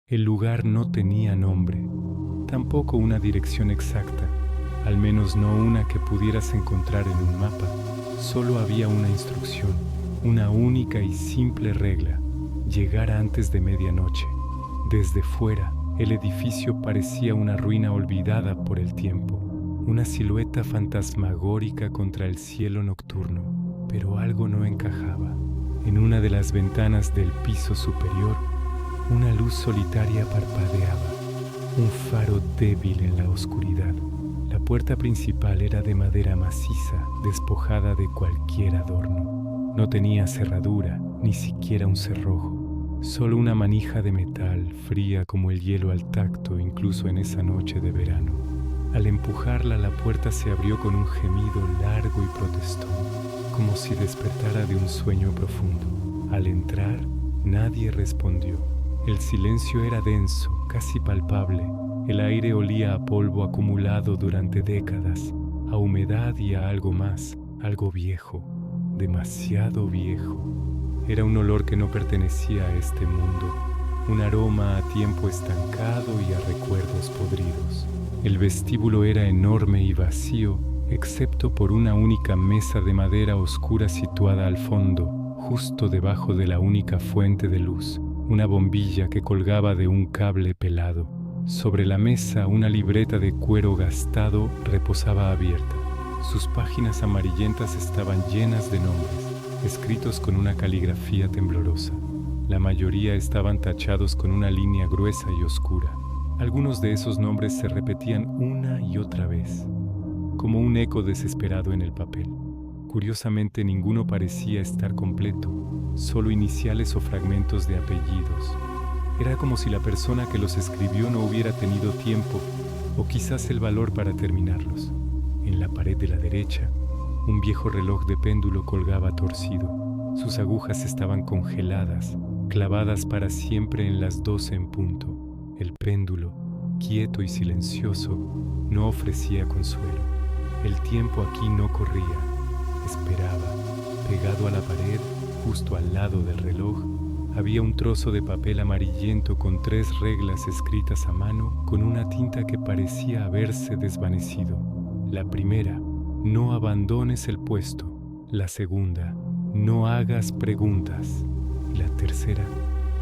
El lugar no tenía nombre, tampoco una dirección exacta, al menos no una que pudieras encontrar en un mapa. Solo había una instrucción, una única y simple regla: llegar antes de medianoche. Desde fuera, el edificio parecía una ruina olvidada por el tiempo, una silueta fantasmagórica contra el cielo nocturno, pero algo no encajaba. En una de las ventanas del piso superior, una luz solitaria parpadeaba, un faro débil en la oscuridad. La puerta principal era de madera maciza, despojada de cualquier adorno. No tenía cerradura, ni siquiera un cerrojo, solo una manija de metal, fría como el hielo al tacto, incluso en esa noche de verano. Al empujarla, la puerta se abrió con un gemido largo y protestón, como si despertara de un sueño profundo. Al entrar, nadie respondió. El silencio era denso, casi palpable. El aire olía a polvo acumulado durante décadas, a humedad y a algo más, algo viejo, demasiado viejo. Era un olor que no pertenecía a este mundo, un aroma a tiempo estancado y a recuerdos podridos. El vestíbulo era enorme y vacío, excepto por una única mesa de madera oscura situada al fondo, justo debajo de la única fuente de luz, una bombilla que colgaba de un cable pelado. Sobre la mesa, una libreta de cuero gastado reposaba abierta. Sus páginas amarillentas estaban llenas de nombres, escritos con una caligrafía temblorosa. La mayoría estaban tachados con una línea gruesa y oscura. Algunos de esos nombres se repetían una y otra vez, como un eco desesperado en el papel. Curiosamente, ninguno parecía estar completo, solo iniciales o fragmentos de apellidos. Era como si la persona que los escribió no hubiera tenido tiempo, o quizás el valor para terminarlos. En la pared de la derecha, un viejo reloj de péndulo colgaba torcido. Sus agujas estaban congeladas, clavadas para siempre en las 12 en punto. El péndulo, quieto y silencioso, no ofrecía consuelo. El tiempo aquí no corría, esperaba. Pegado a la pared, justo al lado del reloj, había un trozo de papel amarillento con 3 reglas escritas a mano con una tinta que parecía haberse desvanecido. La primera: no abandones el puesto. La segunda: no hagas preguntas. Y la tercera,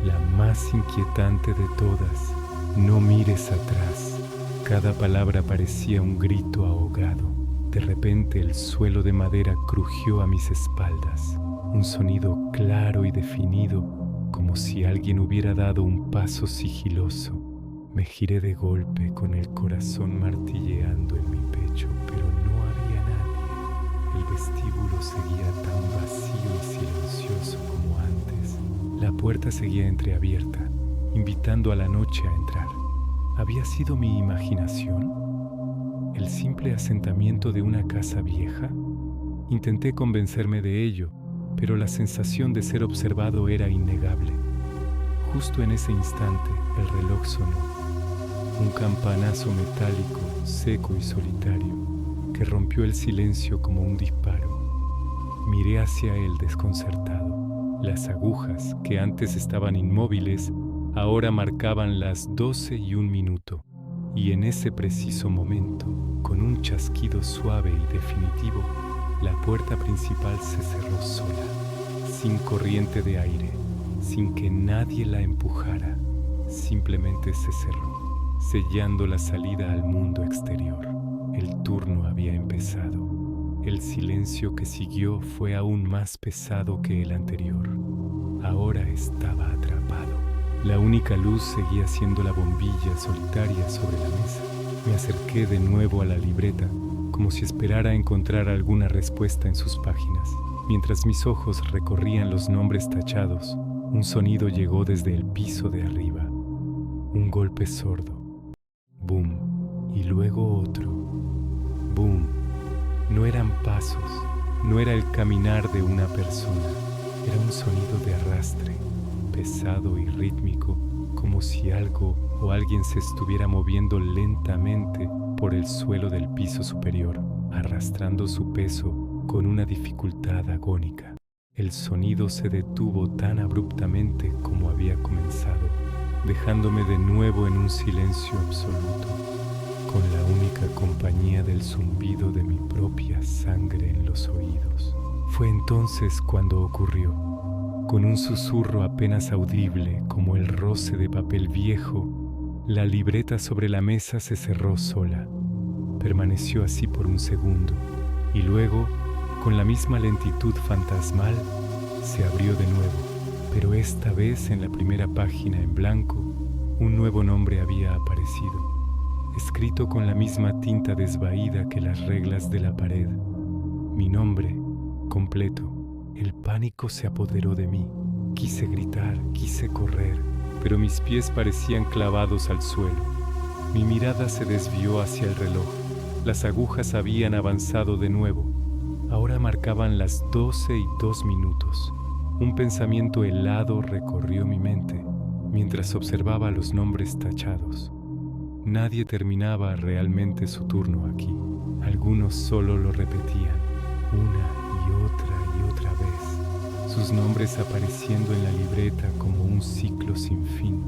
la más inquietante de todas: no mires atrás. Cada palabra parecía un grito ahogado. De repente el suelo de madera crujió a mis espaldas. Un sonido claro y definido, como si alguien hubiera dado un paso sigiloso. Me giré de golpe con el corazón martilleando en mi pecho, pero no había nadie. El vestíbulo seguía tan vacío y silencioso como antes. La puerta seguía entreabierta, invitando a la noche a entrar. ¿Había sido mi imaginación? ¿El simple asentamiento de una casa vieja? Intenté convencerme de ello, pero la sensación de ser observado era innegable. Justo en ese instante, el reloj sonó. Un campanazo metálico, seco y solitario, que rompió el silencio como un disparo. Miré hacia él desconcertado. Las agujas, que antes estaban inmóviles, ahora marcaban las 12:01, y en ese preciso momento, con un chasquido suave y definitivo, la puerta principal se cerró sola, sin corriente de aire, sin que nadie la empujara. Simplemente se cerró, sellando la salida al mundo exterior. El turno había empezado. El silencio que siguió fue aún más pesado que el anterior. Ahora estaba atrapado. La única luz seguía siendo la bombilla solitaria sobre la mesa. Me acerqué de nuevo a la libreta, como si esperara encontrar alguna respuesta en sus páginas. Mientras mis ojos recorrían los nombres tachados, un sonido llegó desde el piso de arriba. Un golpe sordo. Boom. Y luego otro. Boom. No eran pasos, no era el caminar de una persona. Era un sonido de arrastre, pesado y rítmico, como si algo o alguien se estuviera moviendo lentamente por el suelo del piso superior, arrastrando su peso con una dificultad agónica. El sonido se detuvo tan abruptamente como había comenzado. dejándome de nuevo en un silencio absoluto, con la única compañía del zumbido de mi propia sangre en los oídos. Fue entonces cuando ocurrió. Con un susurro apenas audible, como el roce de papel viejo, la libreta sobre la mesa se cerró sola. Permaneció así por un segundo, y luego, con la misma lentitud fantasmal, se abrió de nuevo, pero esta vez en la primera página en blanco, un nuevo nombre había aparecido, escrito con la misma tinta desvaída que las reglas de la pared. Mi nombre, completo. El pánico se apoderó de mí. Quise gritar, quise correr, pero mis pies parecían clavados al suelo. Mi mirada se desvió hacia el reloj. Las agujas habían avanzado de nuevo. Ahora marcaban las 12:02. Un pensamiento helado recorrió mi mente mientras observaba los nombres tachados. Nadie terminaba realmente su turno aquí. Algunos solo lo repetían, una y otra vez. Sus nombres apareciendo en la libreta como un ciclo sin fin.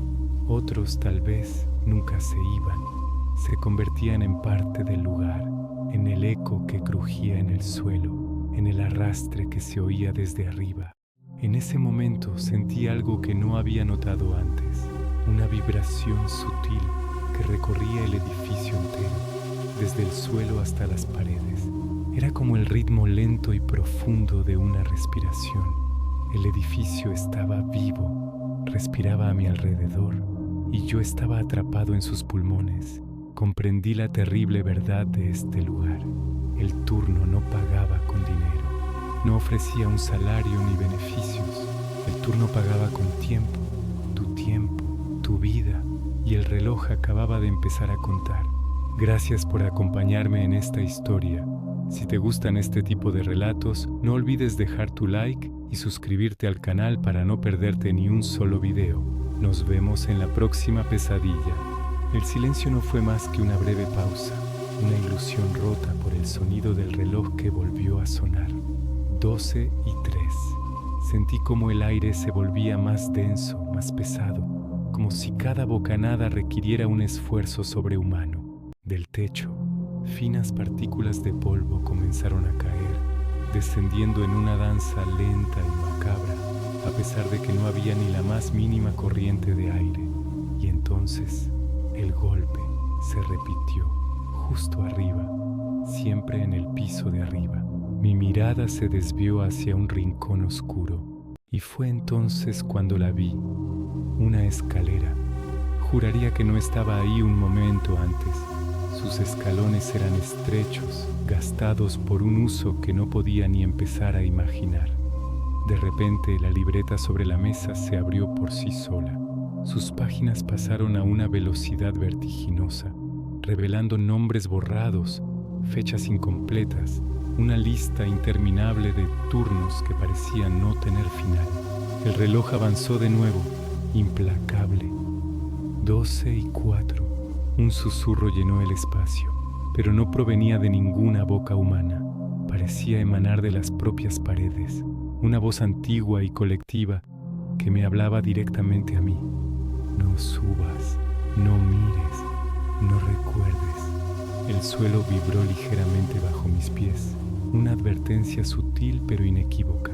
Otros tal vez nunca se iban. Se convertían en parte del lugar, en el eco que crujía en el suelo, en el arrastre que se oía desde arriba. En ese momento sentí algo que no había notado antes, una vibración sutil que recorría el edificio entero, desde el suelo hasta las paredes. Era como el ritmo lento y profundo de una respiración. El edificio estaba vivo, respiraba a mi alrededor, y yo estaba atrapado en sus pulmones. Comprendí la terrible verdad de este lugar. El turno no pagaba con dinero. No ofrecía un salario ni beneficios. El turno pagaba con tiempo, tu vida, y el reloj acababa de empezar a contar. Gracias por acompañarme en esta historia. Si te gustan este tipo de relatos, no olvides dejar tu like y suscribirte al canal para no perderte ni un solo video. Nos vemos en la próxima pesadilla. El silencio no fue más que una breve pausa, una ilusión rota por el sonido del reloj que volvió a sonar. 12:03. Sentí como el aire se volvía más denso, más pesado, como si cada bocanada requiriera un esfuerzo sobrehumano. Del techo, finas partículas de polvo comenzaron a caer, descendiendo en una danza lenta y macabra, a pesar de que no había ni la más mínima corriente de aire. Y entonces, el golpe se repitió, justo arriba, siempre en el piso de arriba. Mi mirada se desvió hacia un rincón oscuro, y fue entonces cuando la vi. Una escalera. Juraría que no estaba ahí un momento antes. Sus escalones eran estrechos, gastados por un uso que no podía ni empezar a imaginar. De repente, la libreta sobre la mesa se abrió por sí sola. Sus páginas pasaron a una velocidad vertiginosa, revelando nombres borrados, fechas incompletas, una lista interminable de turnos que parecían no tener final. El reloj avanzó de nuevo, implacable. 12:04. Un susurro llenó el espacio, pero no provenía de ninguna boca humana. Parecía emanar de las propias paredes, una voz antigua y colectiva que me hablaba directamente a mí. No subas, no mires, no recuerdes. El suelo vibró ligeramente bajo mis pies, una advertencia sutil pero inequívoca.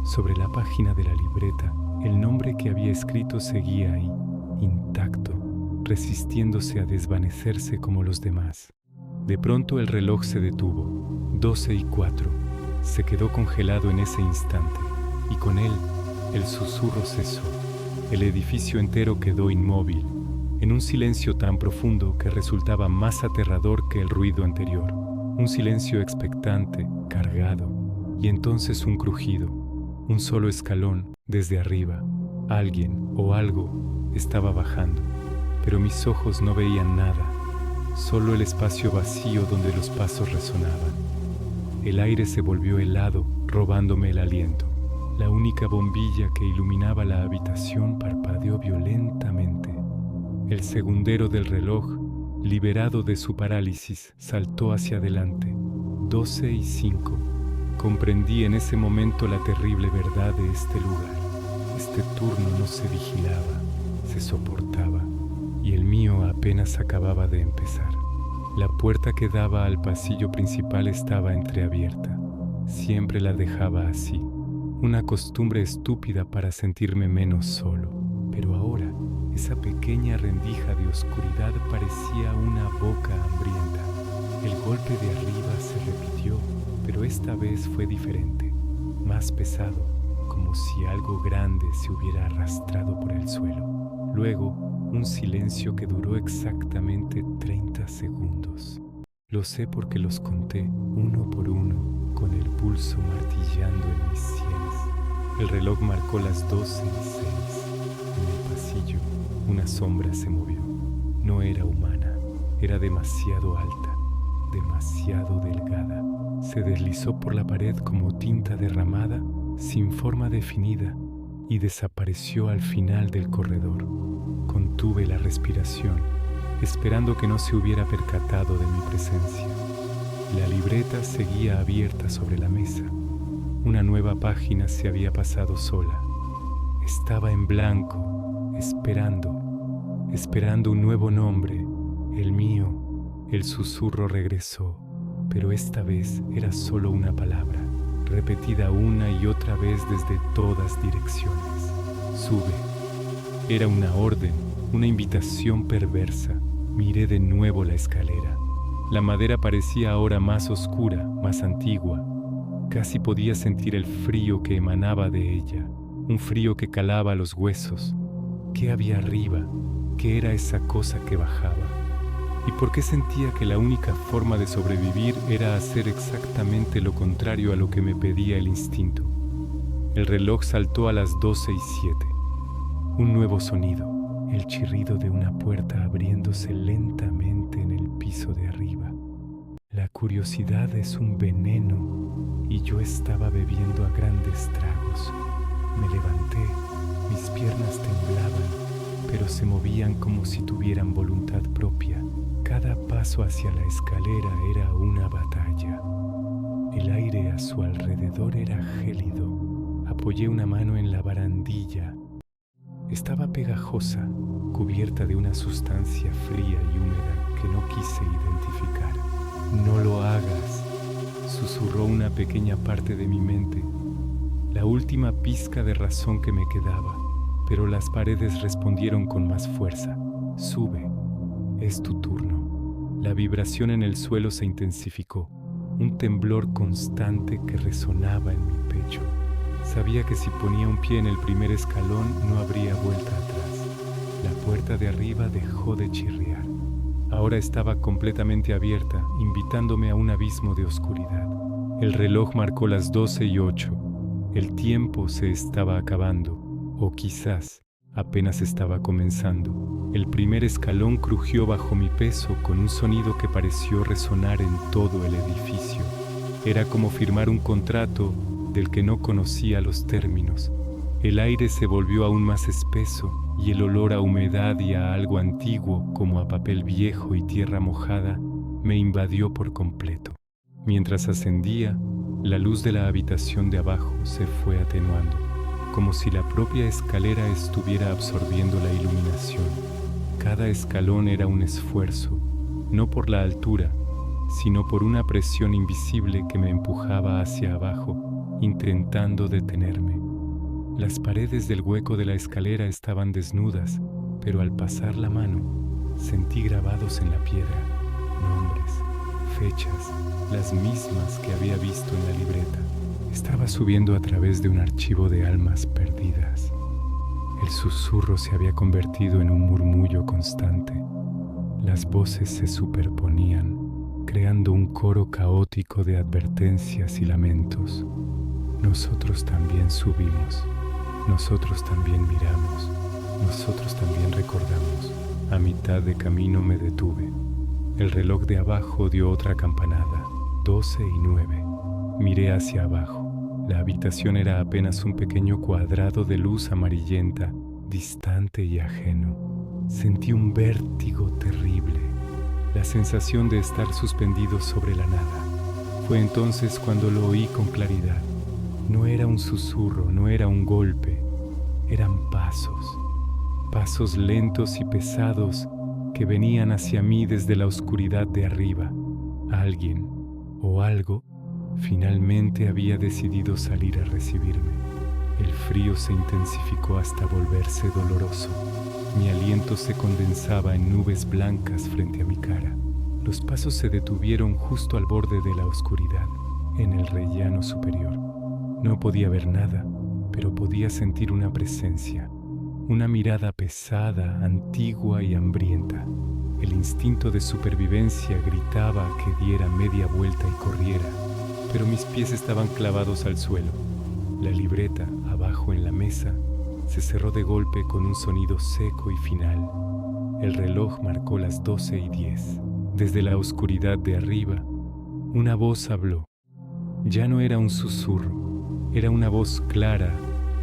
Sobre la página de la libreta, el nombre que había escrito seguía ahí, intacto, resistiéndose a desvanecerse como los demás. De pronto el reloj se detuvo, 12:04. Se quedó congelado en ese instante, y con él, el susurro cesó. El edificio entero quedó inmóvil, en un silencio tan profundo que resultaba más aterrador que el ruido anterior. Un silencio expectante, cargado, y entonces un crujido, un solo escalón desde arriba. Alguien o algo estaba bajando, pero mis ojos no veían nada, solo el espacio vacío donde los pasos resonaban. El aire se volvió helado, robándome el aliento. La única bombilla que iluminaba la habitación parpadeó violentamente. El segundero del reloj, liberado de su parálisis, saltó hacia adelante. 12:05. Comprendí en ese momento la terrible verdad de este lugar. Este turno no se vigilaba, se soportaba y el mío apenas acababa de empezar. La puerta que daba al pasillo principal estaba entreabierta. Siempre la dejaba así, una costumbre estúpida para sentirme menos solo. Pero ahora, esa pequeña rendija de oscuridad parecía una boca hambrienta. El golpe de arriba se repitió, pero esta vez fue diferente, más pesado, como si algo grande se hubiera arrastrado por el suelo. Luego, un silencio que duró exactamente 30 segundos. Lo sé porque los conté uno por uno, con el pulso martillando en mis sienes. El reloj marcó las 12:06. En el pasillo, una sombra se movió. No era humana, era demasiado alta, demasiado delgada. Se deslizó por la pared como tinta derramada, sin forma definida, y desapareció al final del corredor. Contuve la respiración, esperando que no se hubiera percatado de mi presencia. La libreta seguía abierta sobre la mesa. Una nueva página se había pasado sola. Estaba en blanco, esperando un nuevo nombre, el mío. El susurro regresó, pero esta vez era solo una palabra, repetida una y otra vez desde todas direcciones. Sube. Era una orden, una invitación perversa. Miré de nuevo la escalera. La madera parecía ahora más oscura, más antigua. Casi podía sentir el frío que emanaba de ella, un frío que calaba los huesos. ¿Qué había arriba? ¿Qué era esa cosa que bajaba? ¿Y por qué sentía que la única forma de sobrevivir era hacer exactamente lo contrario a lo que me pedía el instinto? El reloj saltó a las 12:07. Un nuevo sonido, el chirrido de una puerta abriéndose lentamente en el piso de arriba. La curiosidad es un veneno y yo estaba bebiendo a grandes tragos. Me levanté, mis piernas temblaban, pero se movían como si tuvieran voluntad propia. Cada paso hacia la escalera era una batalla. El aire a su alrededor era gélido. Apoyé una mano en la barandilla. Estaba pegajosa, cubierta de una sustancia fría y húmeda que no quise identificar. «No lo hagas», susurró una pequeña parte de mi mente, la última pizca de razón que me quedaba, pero las paredes respondieron con más fuerza. «Sube, es tu turno». La vibración en el suelo se intensificó, un temblor constante que resonaba en mi pecho. Sabía que si ponía un pie en el primer escalón no habría vuelta atrás. La puerta de arriba dejó de chirriar. Ahora estaba completamente abierta, invitándome a un abismo de oscuridad. El reloj marcó las 12:08. El tiempo se estaba acabando, o quizás apenas estaba comenzando. El primer escalón crujió bajo mi peso con un sonido que pareció resonar en todo el edificio. Era como firmar un contrato del que no conocía los términos. El aire se volvió aún más espeso y el olor a humedad y a algo antiguo, como a papel viejo y tierra mojada, me invadió por completo. Mientras ascendía, la luz de la habitación de abajo se fue atenuando, como si la propia escalera estuviera absorbiendo la iluminación. Cada escalón era un esfuerzo, no por la altura, sino por una presión invisible que me empujaba hacia abajo, intentando detenerme. Las paredes del hueco de la escalera estaban desnudas, pero al pasar la mano, sentí grabados en la piedra nombres, fechas, las mismas que había visto en la libreta. Estaba subiendo a través de un archivo de almas perdidas. El susurro se había convertido en un murmullo constante. Las voces se superponían, creando un coro caótico de advertencias y lamentos. Nosotros también subimos, nosotros también miramos, nosotros también recordamos. A mitad de camino me detuve. El reloj de abajo dio otra campanada, 12:09. Miré hacia abajo. La habitación era apenas un pequeño cuadrado de luz amarillenta, distante y ajeno. Sentí un vértigo terrible, la sensación de estar suspendido sobre la nada. Fue entonces cuando lo oí con claridad. No era un susurro, no era un golpe, eran pasos. pasos lentos y pesados que venían hacia mí desde la oscuridad de arriba. Alguien o algo finalmente había decidido salir a recibirme. El frío se intensificó hasta volverse doloroso. Mi aliento se condensaba en nubes blancas frente a mi cara. Los pasos se detuvieron justo al borde de la oscuridad, en el rellano superior. No podía ver nada, pero podía sentir una presencia, una mirada pesada, antigua y hambrienta. El instinto de supervivencia gritaba que diera media vuelta y corriera, pero mis pies estaban clavados al suelo. La libreta, abajo en la mesa, se cerró de golpe con un sonido seco y final. El reloj marcó las 12:10. Desde la oscuridad de arriba, una voz habló. Ya no era un susurro, era una voz clara,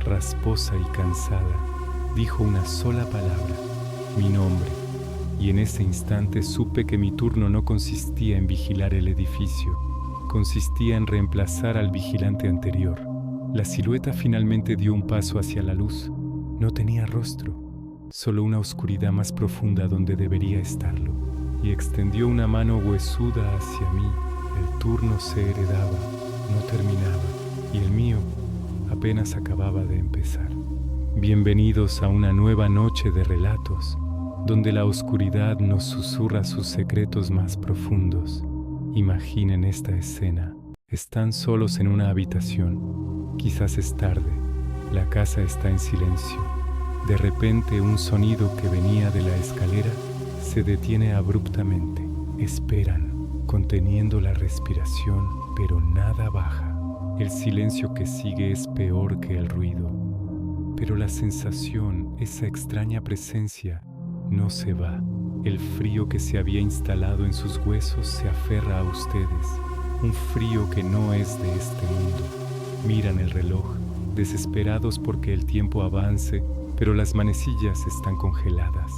rasposa y cansada. Dijo una sola palabra, mi nombre, y en ese instante supe que mi turno no consistía en vigilar el edificio, consistía en reemplazar al vigilante anterior. La silueta finalmente dio un paso hacia la luz. No tenía rostro, solo una oscuridad más profunda donde debería estarlo, y extendió una mano huesuda hacia mí. El turno se heredaba, no terminaba, y el mío apenas acababa de empezar. Bienvenidos a una nueva noche de relatos, donde la oscuridad nos susurra sus secretos más profundos. Imaginen esta escena. Están solos en una habitación. Quizás es tarde. La casa está en silencio. De repente, un sonido que venía de la escalera se detiene abruptamente. Esperan, conteniendo la respiración, pero nada baja. El silencio que sigue es peor que el ruido. Pero la sensación, esa extraña presencia, no se va. El frío que se había instalado en sus huesos se aferra a ustedes. Un frío que no es de este mundo. Miran el reloj, desesperados porque el tiempo avance, pero las manecillas están congeladas.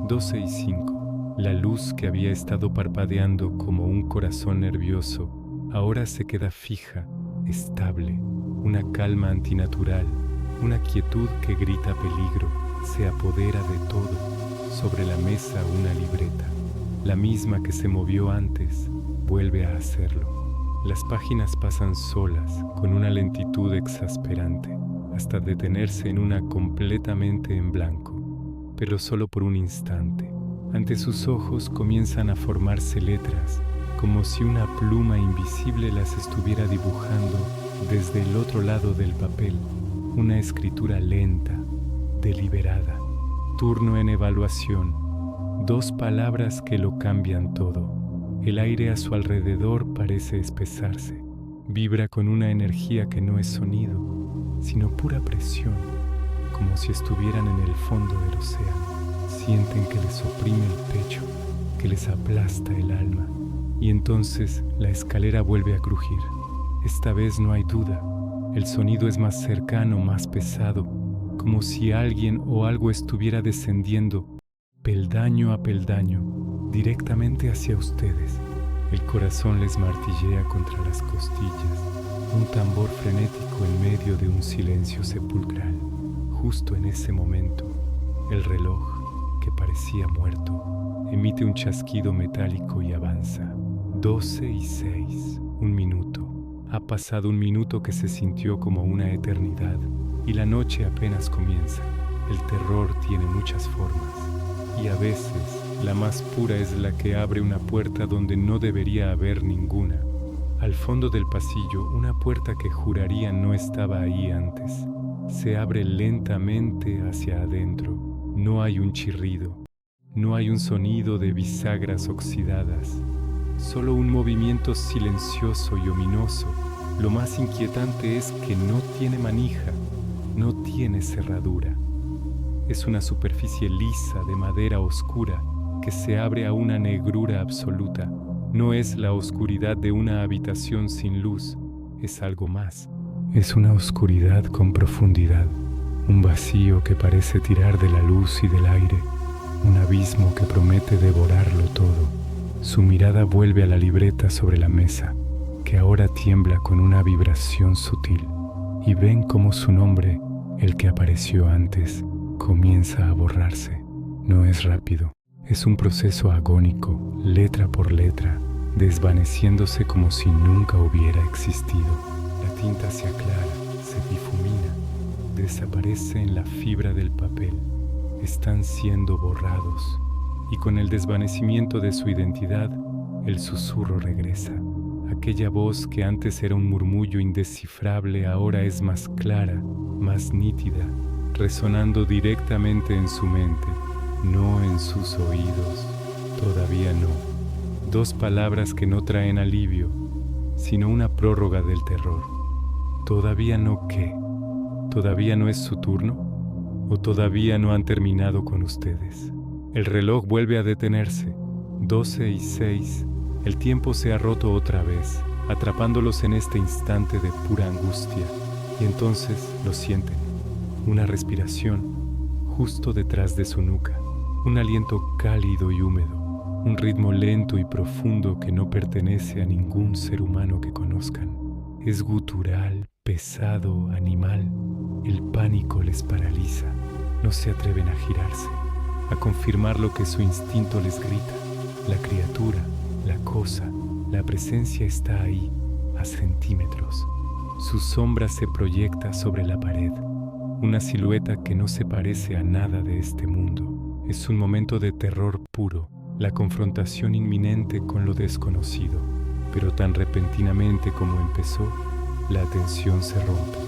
12:05. La luz que había estado parpadeando como un corazón nervioso, ahora se queda fija, estable, una calma antinatural, una quietud que grita peligro, se apodera de todo. Sobre la mesa una libreta, la misma que se movió antes, vuelve a hacerlo. Las páginas pasan solas, con una lentitud exasperante, hasta detenerse en una completamente en blanco, pero solo por un instante. Ante sus ojos comienzan a formarse letras, como si una pluma invisible las estuviera dibujando desde el otro lado del papel, una escritura lenta, deliberada. Turno en evaluación, 2 palabras que lo cambian todo. El aire a su alrededor parece espesarse, vibra con una energía que no es sonido, sino pura presión, como si estuvieran en el fondo del océano. Sienten que les oprime el pecho, que les aplasta el alma, y entonces la escalera vuelve a crujir. Esta vez no hay duda, el sonido es más cercano, más pesado, como si alguien o algo estuviera descendiendo, peldaño a peldaño, directamente hacia ustedes. El corazón les martillea contra las costillas, un tambor frenético en medio de un silencio sepulcral. Justo en ese momento, el reloj, que parecía muerto, emite un chasquido metálico y avanza. 12:06, 1 minuto. Ha pasado 1 minuto que se sintió como una eternidad, y la noche apenas comienza. El terror tiene muchas formas, y a veces la más pura es la que abre una puerta donde no debería haber ninguna. Al fondo del pasillo, una puerta que juraría no estaba ahí antes, se abre lentamente hacia adentro. No hay un chirrido, no hay un sonido de bisagras oxidadas, solo un movimiento silencioso y ominoso. Lo más inquietante es que no tiene manija, no tiene cerradura. Es una superficie lisa de madera oscura que se abre a una negrura absoluta. No es la oscuridad de una habitación sin luz, es algo más. Es una oscuridad con profundidad, un vacío que parece tirar de la luz y del aire, un abismo que promete devorarlo todo. Su mirada vuelve a la libreta sobre la mesa, que ahora tiembla con una vibración sutil, y ven cómo su nombre, el que apareció antes, comienza a borrarse. No es rápido, es un proceso agónico, letra por letra, desvaneciéndose como si nunca hubiera existido. La tinta se aclara, se difumina, desaparece en la fibra del papel. Están siendo borrados, y con el desvanecimiento de su identidad, el susurro regresa. Aquella voz que antes era un murmullo indescifrable ahora es más clara, más nítida, resonando directamente en su mente, no en sus oídos. Todavía no. Dos palabras que no traen alivio, sino una prórroga del terror. ¿Todavía no qué? ¿Todavía no es su turno? ¿O todavía no han terminado con ustedes? El reloj vuelve a detenerse. 12:06. El tiempo se ha roto otra vez, atrapándolos en este instante de pura angustia. Y entonces lo sienten. Una respiración justo detrás de su nuca. Un aliento cálido y húmedo. Un ritmo lento y profundo que no pertenece a ningún ser humano que conozcan. Es gutural, pesado, animal. El pánico les paraliza. No se atreven a girarse, a confirmar lo que su instinto les grita. La criatura, la cosa, la presencia está ahí, a centímetros. Su sombra se proyecta sobre la pared. Una silueta que no se parece a nada de este mundo. Es un momento de terror puro, la confrontación inminente con lo desconocido. Pero tan repentinamente como empezó, la tensión se rompe.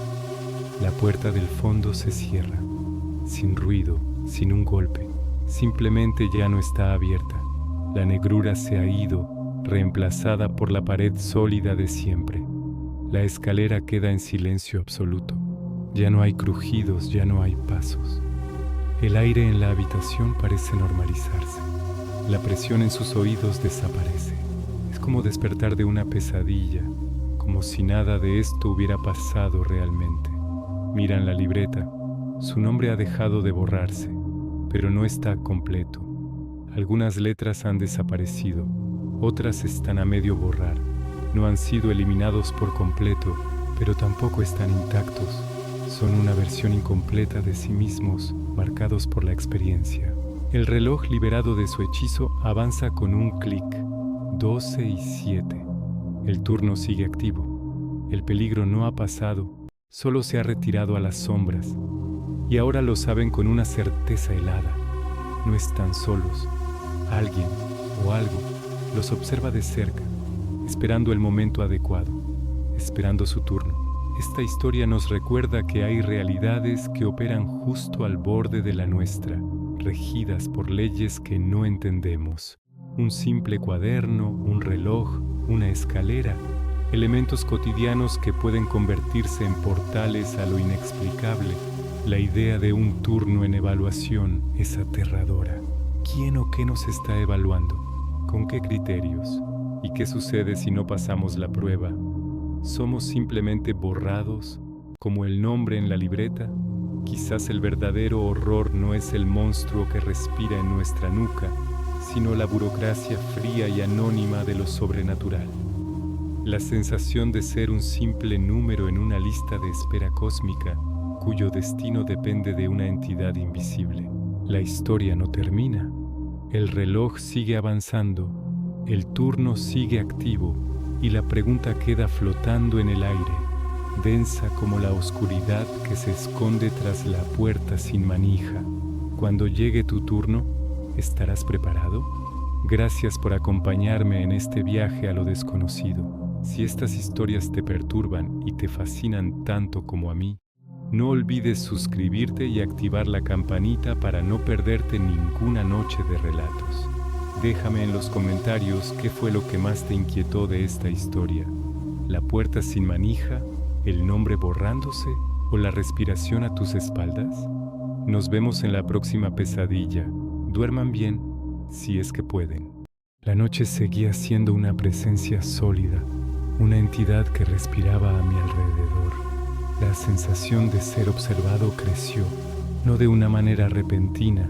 La puerta del fondo se cierra, sin ruido, sin un golpe. Simplemente ya no está abierta. La negrura se ha ido, reemplazada por la pared sólida de siempre. La escalera queda en silencio absoluto. Ya no hay crujidos, ya no hay pasos. El aire en la habitación parece normalizarse. La presión en sus oídos desaparece. Es como despertar de una pesadilla, como si nada de esto hubiera pasado realmente. Miran la libreta. Su nombre ha dejado de borrarse, pero no está completo. Algunas letras han desaparecido, otras están a medio borrar. No han sido eliminados por completo, pero tampoco están intactos. Son una versión incompleta de sí mismos, marcados por la experiencia. El reloj, liberado de su hechizo, avanza con un clic. 12:07. El turno sigue activo. El peligro no ha pasado, solo se ha retirado a las sombras. Y ahora lo saben con una certeza helada. No están solos. Alguien o algo los observa de cerca, esperando el momento adecuado, esperando su turno. Esta historia nos recuerda que hay realidades que operan justo al borde de la nuestra, regidas por leyes que no entendemos. Un simple cuaderno, un reloj, una escalera, elementos cotidianos que pueden convertirse en portales a lo inexplicable. La idea de un turno en evaluación es aterradora. ¿Quién o qué nos está evaluando? ¿Con qué criterios? ¿Y qué sucede si no pasamos la prueba? ¿Somos simplemente borrados, como el nombre en la libreta? Quizás el verdadero horror no es el monstruo que respira en nuestra nuca, sino la burocracia fría y anónima de lo sobrenatural. La sensación de ser un simple número en una lista de espera cósmica, cuyo destino depende de una entidad invisible. La historia no termina. El reloj sigue avanzando, el turno sigue activo y la pregunta queda flotando en el aire, densa como la oscuridad que se esconde tras la puerta sin manija. Cuando llegue tu turno, ¿estarás preparado? Gracias por acompañarme en este viaje a lo desconocido. Si estas historias te perturban y te fascinan tanto como a mí, no olvides suscribirte y activar la campanita para no perderte ninguna noche de relatos. Déjame en los comentarios qué fue lo que más te inquietó de esta historia. ¿La puerta sin manija? ¿El nombre borrándose? ¿O la respiración a tus espaldas? Nos vemos en la próxima pesadilla. Duerman bien, si es que pueden. La noche seguía siendo una presencia sólida, una entidad que respiraba a mi alrededor. La sensación de ser observado creció, no de una manera repentina,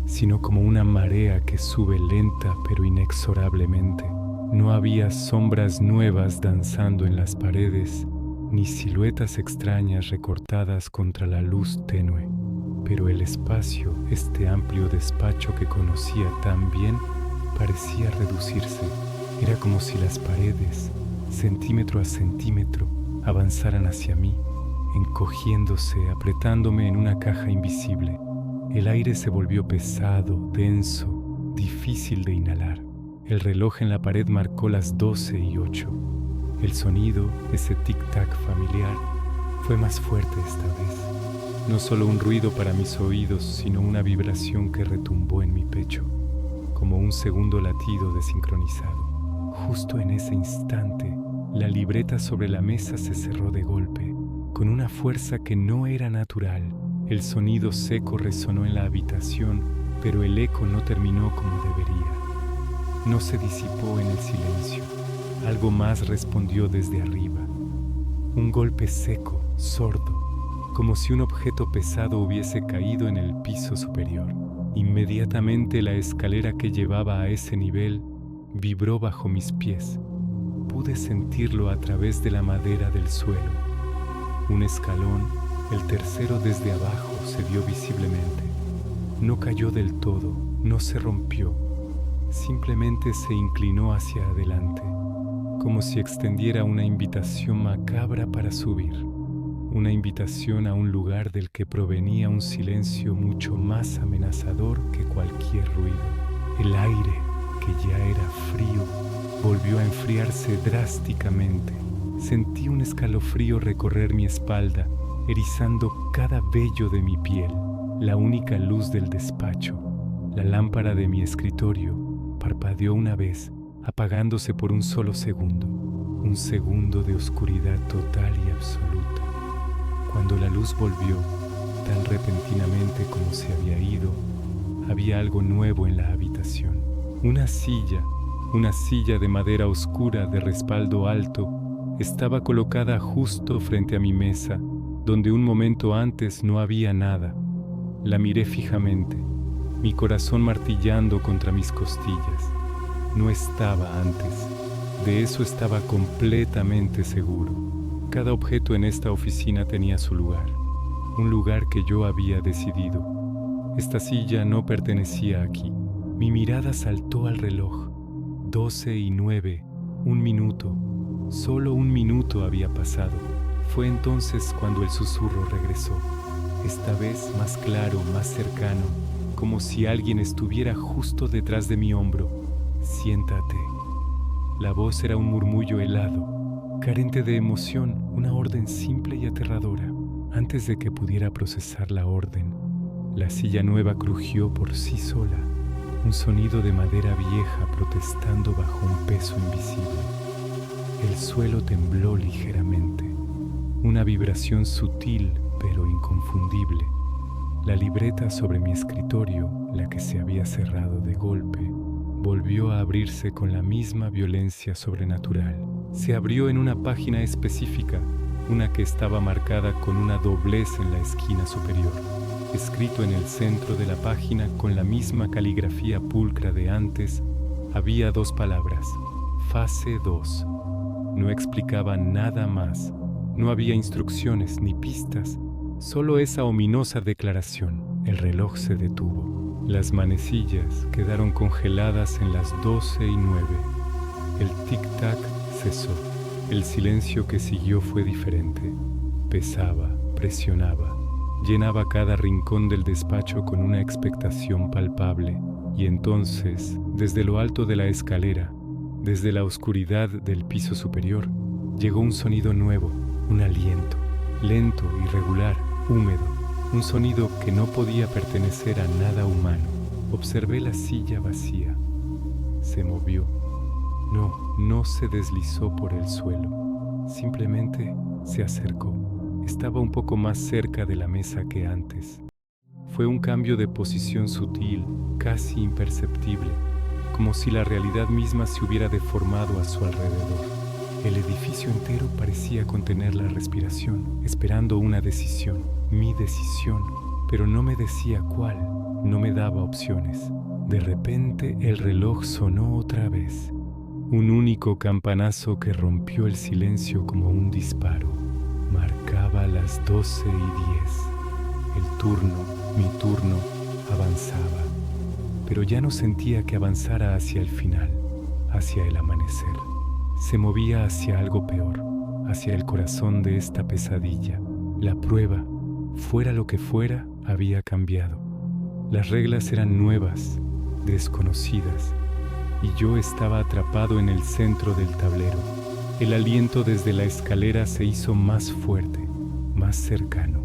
sino como una marea que sube lenta pero inexorablemente. No había sombras nuevas danzando en las paredes, ni siluetas extrañas recortadas contra la luz tenue, pero el espacio, este amplio despacho que conocía tan bien, parecía reducirse. Era como si las paredes, centímetro a centímetro, avanzaran hacia mí, encogiéndose, apretándome en una caja invisible. El aire se volvió pesado, denso, difícil de inhalar. El reloj en la pared marcó las 12:08. El sonido, ese tic-tac familiar, fue más fuerte esta vez. No solo un ruido para mis oídos, sino una vibración que retumbó en mi pecho, como un segundo latido desincronizado. Justo en ese instante, la libreta sobre la mesa se cerró de golpe, con una fuerza que no era natural. El sonido seco resonó en la habitación, pero el eco no terminó como debería. No se disipó en el silencio. Algo más respondió desde arriba. Un golpe seco, sordo, como si un objeto pesado hubiese caído en el piso superior. Inmediatamente la escalera que llevaba a ese nivel vibró bajo mis pies. Pude sentirlo a través de la madera del suelo. Un escalón, el tercero desde abajo, se vio visiblemente. No cayó del todo, no se rompió. Simplemente se inclinó hacia adelante, como si extendiera una invitación macabra para subir. Una invitación a un lugar del que provenía un silencio mucho más amenazador que cualquier ruido. El aire, que ya era frío, volvió a enfriarse drásticamente. Sentí un escalofrío recorrer mi espalda, erizando cada vello de mi piel. La única luz del despacho, la lámpara de mi escritorio, parpadeó una vez, apagándose por un solo segundo. Un segundo de oscuridad total y absoluta. Cuando la luz volvió, tan repentinamente como se había ido, había algo nuevo en la habitación. Una silla de madera oscura de respaldo alto, estaba colocada justo frente a mi mesa, donde un momento antes no había nada. La miré fijamente, mi corazón martillando contra mis costillas. No estaba antes, de eso estaba completamente seguro. Cada objeto en esta oficina tenía su lugar, un lugar que yo había decidido. Esta silla no pertenecía aquí. Mi mirada saltó al reloj. 12:09, un minuto, solo un minuto había pasado. Fue entonces cuando el susurro regresó, esta vez más claro, más cercano, como si alguien estuviera justo detrás de mi hombro. Siéntate. La voz era un murmullo helado, carente de emoción, una orden simple y aterradora. Antes de que pudiera procesar la orden, la silla nueva crujió por sí sola, un sonido de madera vieja protestando bajo un peso invisible. El suelo tembló ligeramente, una vibración sutil pero inconfundible. La libreta sobre mi escritorio, la que se había cerrado de golpe, volvió a abrirse con la misma violencia sobrenatural. Se abrió en una página específica, una que estaba marcada con una doblez en la esquina superior. Escrito en el centro de la página con la misma caligrafía pulcra de antes, había 2 palabras: Fase 2. No explicaba nada más. No había instrucciones ni pistas, solo esa ominosa declaración. El reloj se detuvo. Las manecillas quedaron congeladas en las 12:09. El tic-tac cesó. El silencio que siguió fue diferente. Pesaba, presionaba, llenaba cada rincón del despacho con una expectación palpable. Y entonces, desde lo alto de la escalera, desde la oscuridad del piso superior, llegó un sonido nuevo, un aliento, lento, irregular, húmedo, un sonido que no podía pertenecer a nada humano. Observé la silla vacía. Se movió. No se deslizó por el suelo. Simplemente se acercó. Estaba un poco más cerca de la mesa que antes. Fue un cambio de posición sutil, casi imperceptible, como si la realidad misma se hubiera deformado a su alrededor. El edificio entero parecía contener la respiración, esperando una decisión, mi decisión, pero no me decía cuál, no me daba opciones. De repente el reloj sonó otra vez. Un único campanazo que rompió el silencio como un disparo. Marcaba las 12:10. El turno Mi turno avanzaba, pero ya no sentía que avanzara hacia el final, hacia el amanecer. Se movía hacia algo peor, hacia el corazón de esta pesadilla. La prueba, fuera lo que fuera, había cambiado. Las reglas eran nuevas, desconocidas, y yo estaba atrapado en el centro del tablero. El aliento desde la escalera se hizo más fuerte, más cercano.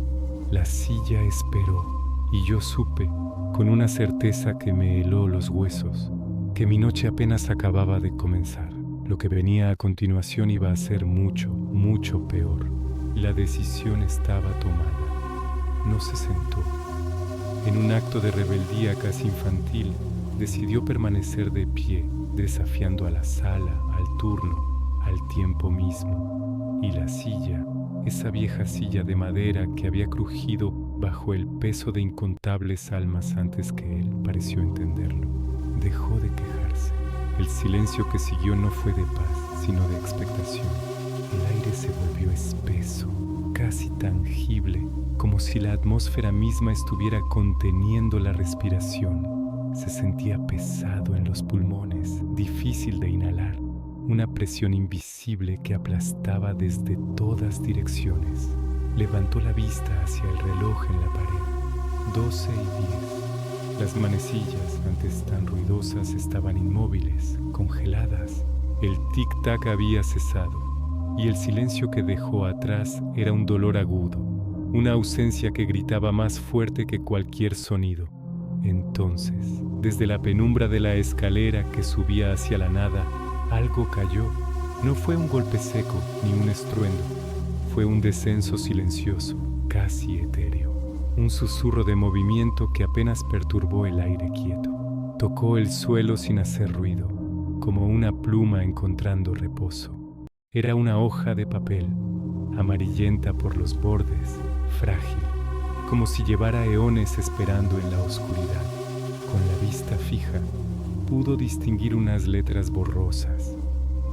La silla esperó, y yo supe, con una certeza que me heló los huesos, que mi noche apenas acababa de comenzar. Lo que venía a continuación iba a ser mucho, mucho peor. La decisión estaba tomada. No se sentó. En un acto de rebeldía casi infantil, decidió permanecer de pie, desafiando a la sala, al turno, al tiempo mismo. Y la silla, esa vieja silla de madera que había crujido bajo el peso de incontables almas antes que él pareció entenderlo, dejó de quejarse. El silencio que siguió no fue de paz, sino de expectación. El aire se volvió espeso, casi tangible, como si la atmósfera misma estuviera conteniendo la respiración. Se sentía pesado en los pulmones, difícil de inhalar, una presión invisible que aplastaba desde todas direcciones. Levantó la vista hacia el reloj en la pared. 12:10. Las manecillas, antes tan ruidosas, estaban inmóviles, congeladas. El tic-tac había cesado, y el silencio que dejó atrás era un dolor agudo, una ausencia que gritaba más fuerte que cualquier sonido. Entonces, desde la penumbra de la escalera que subía hacia la nada, algo cayó. No fue un golpe seco ni un estruendo. Fue un descenso silencioso, casi etéreo. Un susurro de movimiento que apenas perturbó el aire quieto. Tocó el suelo sin hacer ruido, como una pluma encontrando reposo. Era una hoja de papel, amarillenta por los bordes, frágil, como si llevara eones esperando en la oscuridad. Con la vista fija, pudo distinguir unas letras borrosas.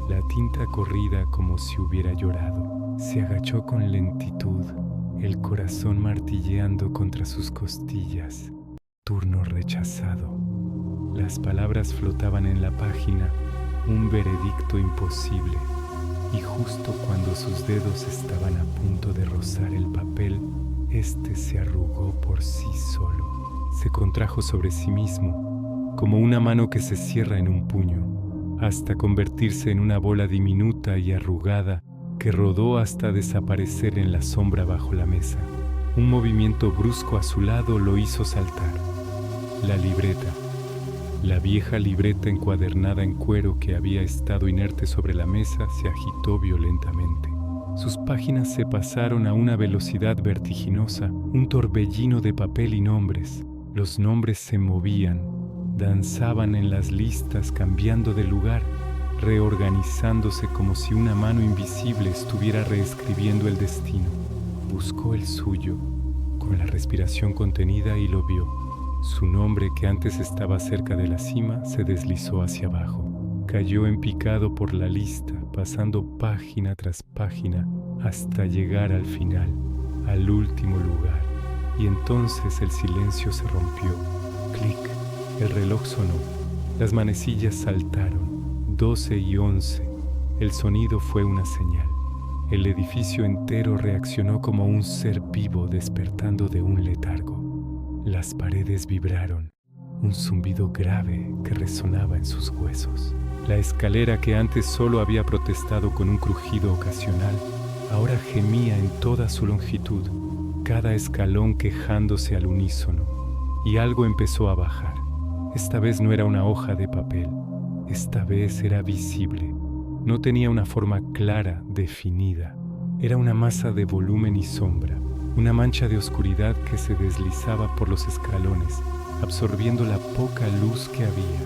La tinta corrida como si hubiera llorado. Se agachó con lentitud, el corazón martilleando contra sus costillas. Turno rechazado. Las palabras flotaban en la página, un veredicto imposible. Y justo cuando sus dedos estaban a punto de rozar el papel, este se arrugó por sí solo. Se contrajo sobre sí mismo, como una mano que se cierra en un puño, hasta convertirse en una bola diminuta y arrugada que rodó hasta desaparecer en la sombra bajo la mesa. Un movimiento brusco a su lado lo hizo saltar. La libreta, la vieja libreta encuadernada en cuero que había estado inerte sobre la mesa, se agitó violentamente. Sus páginas se pasaron a una velocidad vertiginosa, un torbellino de papel y nombres. Los nombres se movían, danzaban en las listas cambiando de lugar, reorganizándose como si una mano invisible estuviera reescribiendo el destino. Buscó el suyo, con la respiración contenida, y lo vio. Su nombre, que antes estaba cerca de la cima, se deslizó hacia abajo. Cayó en picado por la lista, pasando página tras página, hasta llegar al final, al último lugar. Y entonces el silencio se rompió. Clic. El reloj sonó. Las manecillas saltaron. 12:11. El sonido fue una señal. El edificio entero reaccionó como un ser vivo despertando de un letargo. Las paredes vibraron. Un zumbido grave que resonaba en sus huesos. La escalera, que antes solo había protestado con un crujido ocasional, ahora gemía en toda su longitud, cada escalón quejándose al unísono. Y algo empezó a bajar. Esta vez no era una hoja de papel. Esta vez era visible. No tenía una forma clara, definida. Era una masa de volumen y sombra, una mancha de oscuridad que se deslizaba por los escalones, absorbiendo la poca luz que había.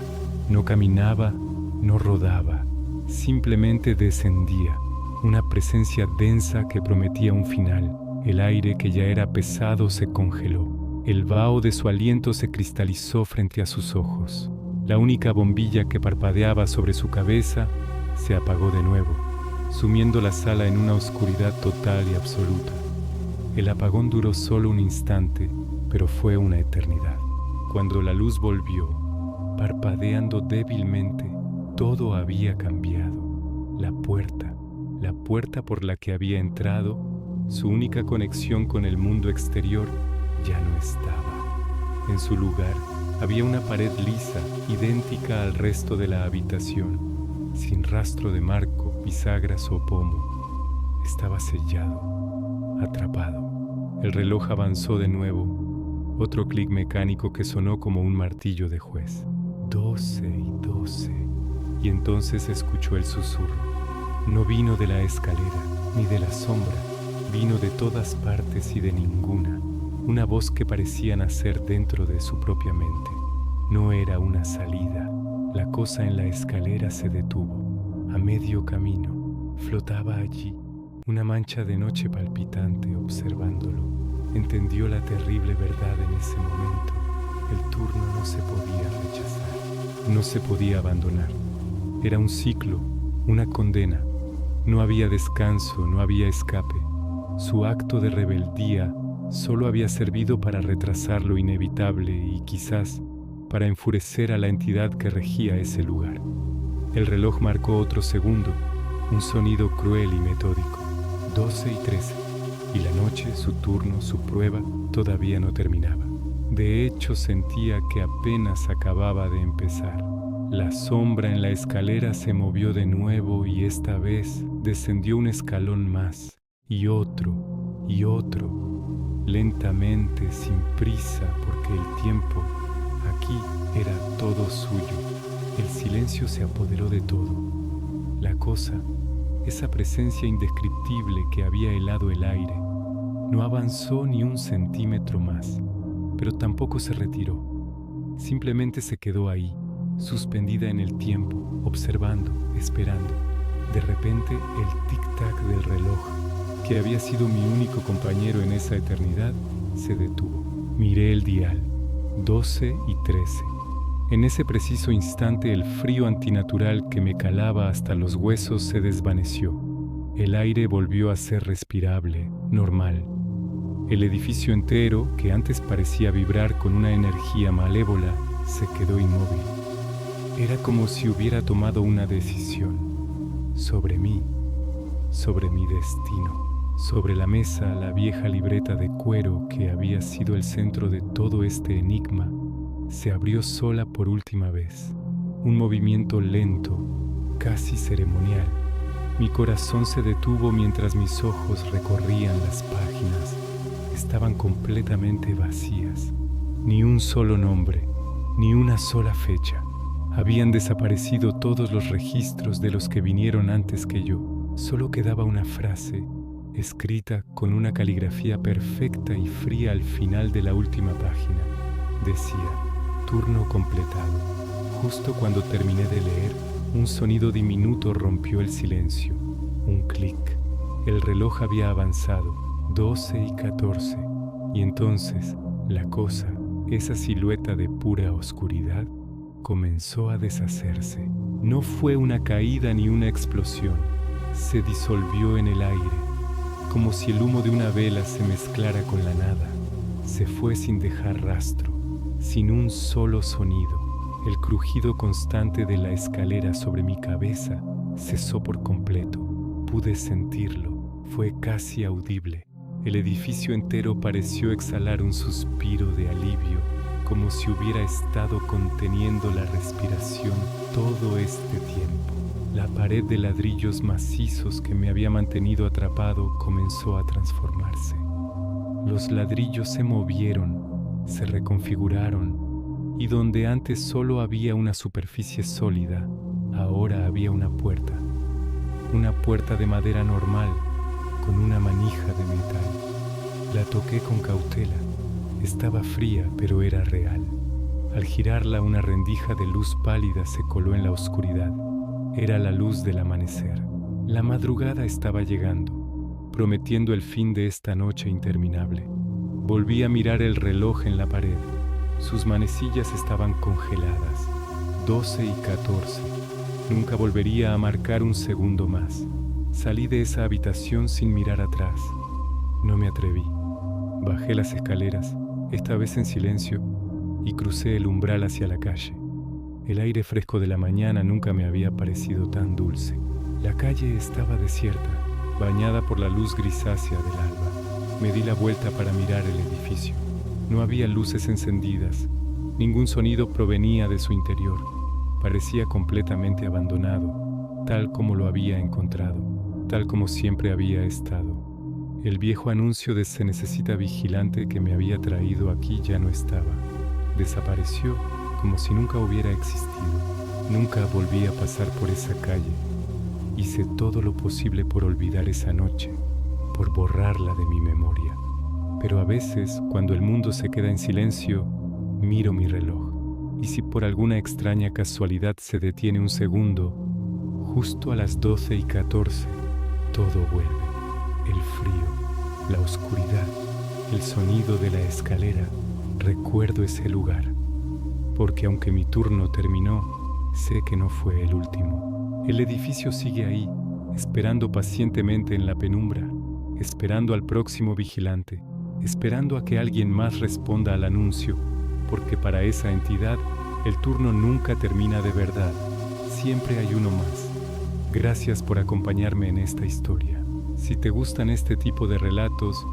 No caminaba, no rodaba, simplemente descendía, una presencia densa que prometía un final. El aire, que ya era pesado, se congeló. El vaho de su aliento se cristalizó frente a sus ojos. La única bombilla que parpadeaba sobre su cabeza se apagó de nuevo, sumiendo la sala en una oscuridad total y absoluta. El apagón duró solo un instante, pero fue una eternidad. Cuando la luz volvió, parpadeando débilmente, todo había cambiado. La puerta por la que había entrado, su única conexión con el mundo exterior, ya no estaba. En su lugar, había una pared lisa, idéntica al resto de la habitación, sin rastro de marco, bisagras o pomo. Estaba sellado, atrapado. El reloj avanzó de nuevo, otro clic mecánico que sonó como un martillo de juez. 12 y 12. Y entonces escuchó el susurro. No vino de la escalera, ni de la sombra, vino de todas partes y de ninguna. Una voz que parecía nacer dentro de su propia mente. No era una salida. La cosa en la escalera se detuvo. A medio camino, flotaba allí, una mancha de noche palpitante observándolo. Entendió la terrible verdad en ese momento. El turno no se podía rechazar, no se podía abandonar. Era un ciclo, una condena. No había descanso, no había escape. Su acto de rebeldía solo había servido para retrasar lo inevitable y quizás para enfurecer a la entidad que regía ese lugar. El reloj marcó otro segundo, un sonido cruel y metódico. 12 y 13. Y la noche, su turno, su prueba, todavía no terminaba. De hecho, sentía que apenas acababa de empezar. La sombra en la escalera se movió de nuevo y esta vez descendió un escalón más, y otro, lentamente, sin prisa, porque el tiempo aquí era todo suyo. El silencio se apoderó de todo. La cosa, esa presencia indescriptible que había helado el aire, no avanzó ni un centímetro más, pero tampoco se retiró. Simplemente se quedó ahí, suspendida en el tiempo, observando, esperando. De repente, el tic-tac del reloj, que había sido mi único compañero en esa eternidad, se detuvo. Miré el dial, 12 y 13. En ese preciso instante, el frío antinatural que me calaba hasta los huesos se desvaneció. El aire volvió a ser respirable, normal. El edificio entero, que antes parecía vibrar con una energía malévola, se quedó inmóvil. Era como si hubiera tomado una decisión sobre mí, sobre mi destino. Sobre la mesa, la vieja libreta de cuero que había sido el centro de todo este enigma se abrió sola por última vez. Un movimiento lento, casi ceremonial. Mi corazón se detuvo mientras mis ojos recorrían las páginas. Estaban completamente vacías. Ni un solo nombre, ni una sola fecha. Habían desaparecido todos los registros de los que vinieron antes que yo. Solo quedaba una frase, escrita con una caligrafía perfecta y fría al final de la última página. Decía, turno completado. Justo cuando terminé de leer, un sonido diminuto rompió el silencio. Un clic. El reloj había avanzado, 12 y 14. Y entonces, la cosa, esa silueta de pura oscuridad, comenzó a deshacerse. No fue una caída ni una explosión. Se disolvió en el aire, como si el humo de una vela se mezclara con la nada. Se fue sin dejar rastro, sin un solo sonido. El crujido constante de la escalera sobre mi cabeza cesó por completo. Pude sentirlo, fue casi audible. El edificio entero pareció exhalar un suspiro de alivio, como si hubiera estado conteniendo la respiración todo este tiempo. La pared de ladrillos macizos que me había mantenido atrapado comenzó a transformarse. Los ladrillos se movieron, se reconfiguraron, y donde antes solo había una superficie sólida, ahora había una puerta de madera normal, con una manija de metal. La toqué con cautela. Estaba fría, pero era real. Al girarla, una rendija de luz pálida se coló en la oscuridad. Era la luz del amanecer. La madrugada estaba llegando, prometiendo el fin de esta noche interminable. Volví a mirar el reloj en la pared. Sus manecillas estaban congeladas. 12 y 14. Nunca volvería a marcar un segundo más. Salí de esa habitación sin mirar atrás. No me atreví. Bajé las escaleras esta vez en silencio, y crucé el umbral hacia la calle. El aire fresco de la mañana nunca me había parecido tan dulce. La calle estaba desierta, bañada por la luz grisácea del alba. Me di la vuelta para mirar el edificio. No había luces encendidas, ningún sonido provenía de su interior. Parecía completamente abandonado, tal como lo había encontrado, tal como siempre había estado. El viejo anuncio de "se necesita vigilante" que me había traído aquí ya no estaba. Desapareció como si nunca hubiera existido. Nunca volví a pasar por esa calle. Hice todo lo posible por olvidar esa noche, por borrarla de mi memoria. Pero a veces, cuando el mundo se queda en silencio, miro mi reloj. Y si por alguna extraña casualidad se detiene un segundo, justo a las 12:14, todo vuelve. El frío, la oscuridad, el sonido de la escalera. Recuerdo ese lugar, porque aunque mi turno terminó, sé que no fue el último. El edificio sigue ahí, esperando pacientemente en la penumbra, esperando al próximo vigilante, esperando a que alguien más responda al anuncio, porque para esa entidad el turno nunca termina de verdad, siempre hay uno más. Gracias por acompañarme en esta historia. Si te gustan este tipo de relatos,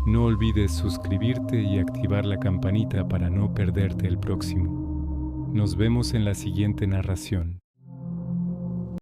no olvides suscribirte y activar la campanita para no perderte el próximo. Nos vemos en la siguiente narración.